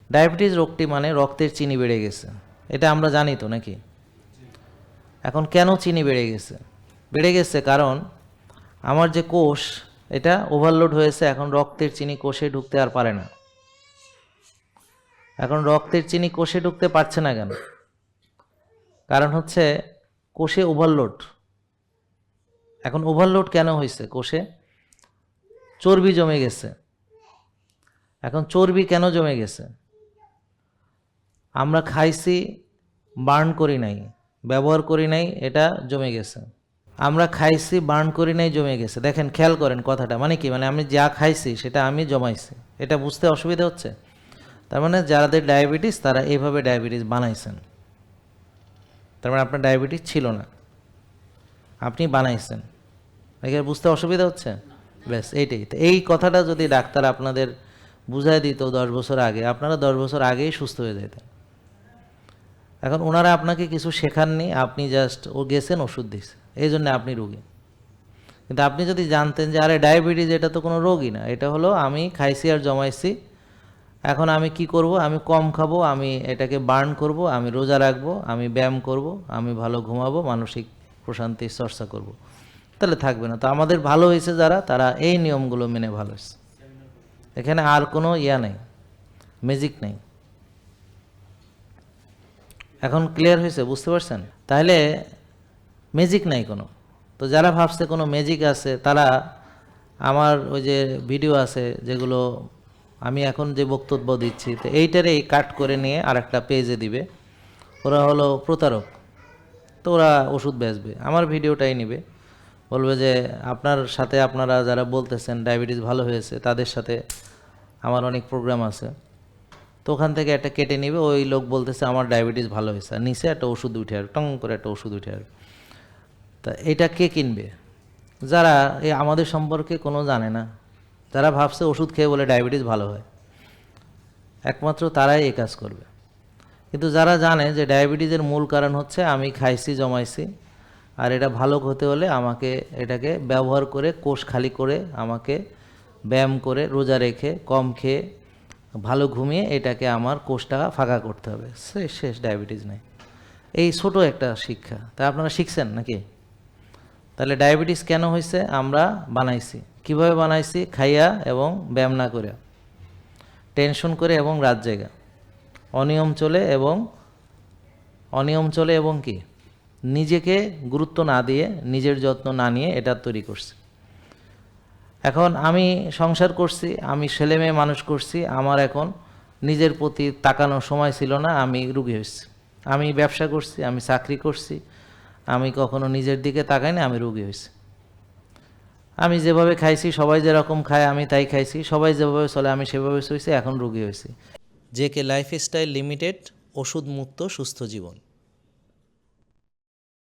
Diabetes রোগটি মানে রক্তের চিনি বেড়ে গেছে, এটা আমরা জানি তো নাকি? এখন কেন চিনি বেড়ে গেছে? বেড়ে গেছে কারণ আমার যে কোষ, এটা ওভারলোড হয়েছে, এখন রক্তের চিনি কোষে ঢুকতে আর পারে না। এখন রক্তের চিনি কোষে ঢুকতে পারছে না কেন? কারণ হচ্ছে কোষে ওভারলোড। এখন ওভারলোড কেন হয়েছে? কোষে চর্বি জমে গেছে। এখন চর্বি কেন জমে গেছে? আমরা খাইছি, বার্ন করি নাই, ব্যবহার করি নাই, এটা জমে গেছে। আমরা খাইছি, বার্ন করি নাই, জমে গেছে। দেখেন, খেয়াল করেন কথাটা, মানে কি? মানে আমি যা খাইছি সেটা আমি জমাইছি। এটা বুঝতে অসুবিধা হচ্ছে? তার মানে যাদের ডায়াবেটিস তারা এইভাবে ডায়াবেটিস বানাইছেন। তার মানে আপনার ডায়াবেটিস ছিল না, আপনি বানাইছেন। এখানে বুঝতে অসুবিধা হচ্ছে? ব্যাস এইটাই। তো এই কথাটা যদি ডাক্তার আপনাদের বুঝাই দিত 10 বছর আগে, আপনারা 10 বছর আগেই সুস্থ হয়ে যেতেন। এখন ওনারা আপনাকে কিছু শেখাননি, আপনি জাস্ট গেছেন, ওষুধ দিয়েছে, এই জন্য আপনি রোগী। কিন্তু আপনি যদি জানতেন যে আরে ডায়াবেটিস এটা তো কোনো রোগই না, এটা হলো আমি খাইছি আর জমাইছি, এখন আমি কি করব? আমি কম খাবো, আমি এটাকে বার্ন করব, আমি রোজা রাখবো, আমি ব্যায়াম করব, আমি ভালো ঘুমাবো, মানসিক প্রশান্তির চর্চা করব, তাহলে থাকবে না। তো আমাদের ভালো হয়েছে যারা, তারা এই নিয়মগুলো মেনে ভালো হয়েছে। এখানে আর কোনো নেই, ম্যাজিক নেই। এখন ক্লিয়ার হয়েছে? বুঝতে পারছেন? তাহলে ম্যাজিক নাই কোনো। তো যারা ভাবছে কোনো ম্যাজিক আছে, তারা আমার ওই যে ভিডিও আছে যেগুলো আমি এখন যে বক্তব্য দিচ্ছি, তো এইটারেই কাট করে নিয়ে আরেকটা পেজে দিবে। ওরা হলো প্রতারক, তো ওরা ওষুধ বেচবে, আমার ভিডিওটাই নিবে, বলবে যে আপনার সাথে আপনারা যারা বলতেছেন ডায়াবেটিস ভালো হয়েছে, তাদের সাথে আমার অনেক প্রোগ্রাম আছে, তো ওখান থেকে একটা কেটে নিবে। ওই লোক বলতেছে আমার ডায়াবেটিস ভালো হয়েছে, আর নিচে একটা ওষুধ উঠে আর টং করে একটা ওষুধ উঠে আর। তা এটা কে কিনবে? যারা এই আমাদের সম্পর্কে কোনো জানে না, যারা ভাবছে ওষুধ খেয়ে বলে ডায়াবেটিস ভালো হয়, একমাত্র তারাই এই কাজ করবে। কিন্তু যারা জানে যে ডায়াবেটিসের মূল কারণ হচ্ছে আমি খাইছি, জমাইছি, আর এটা ভালো হতে হলে আমাকে এটাকে ব্যবহার করে, কোষ খালি করে, আমাকে ব্যায়াম করে, রোজা রেখে, কম খেয়ে, ভালো ঘুমিয়ে এটাকে আমার কোষটা ফাঁকা করতে হবে, শেষ, ডায়াবেটিস নেই। এই ছোট একটা শিক্ষা, তা আপনারা শিখছেন নাকি? তাহলে ডায়াবেটিস কেন হয়েছে? আমরা বানাইছি। কিভাবে বানাইছি? খাইয়া এবং ব্যায়াম না করে, টেনশন করে এবং রাত জায়গা, অনিয়ম চলে এবং কি নিজেকে গুরুত্ব না দিয়ে, নিজের যত্ন না নিয়ে এটা তৈরি করছে। এখন আমি সংসার করছি, আমি ছেলে মেয়ে মানুষ করছি, আমার এখন নিজের প্রতি তাকানোর সময় ছিল না, আমি রুগী হয়েছি। আমি ব্যবসা করছি, আমি চাকরি করছি, আমি কখনো নিজের দিকে তাকাই না, আমি রুগী হয়েছি। আমি যেভাবে খাইছি, সবাই যেরকম খায় আমি তাই খাইছি, সবাই যেভাবে চলে আমি সেভাবে চলছি, এখন রুগী হয়েছি। জেকে লাইফস্টাইল লিমিটেড, ওষুধ মুক্ত সুস্থ জীবন।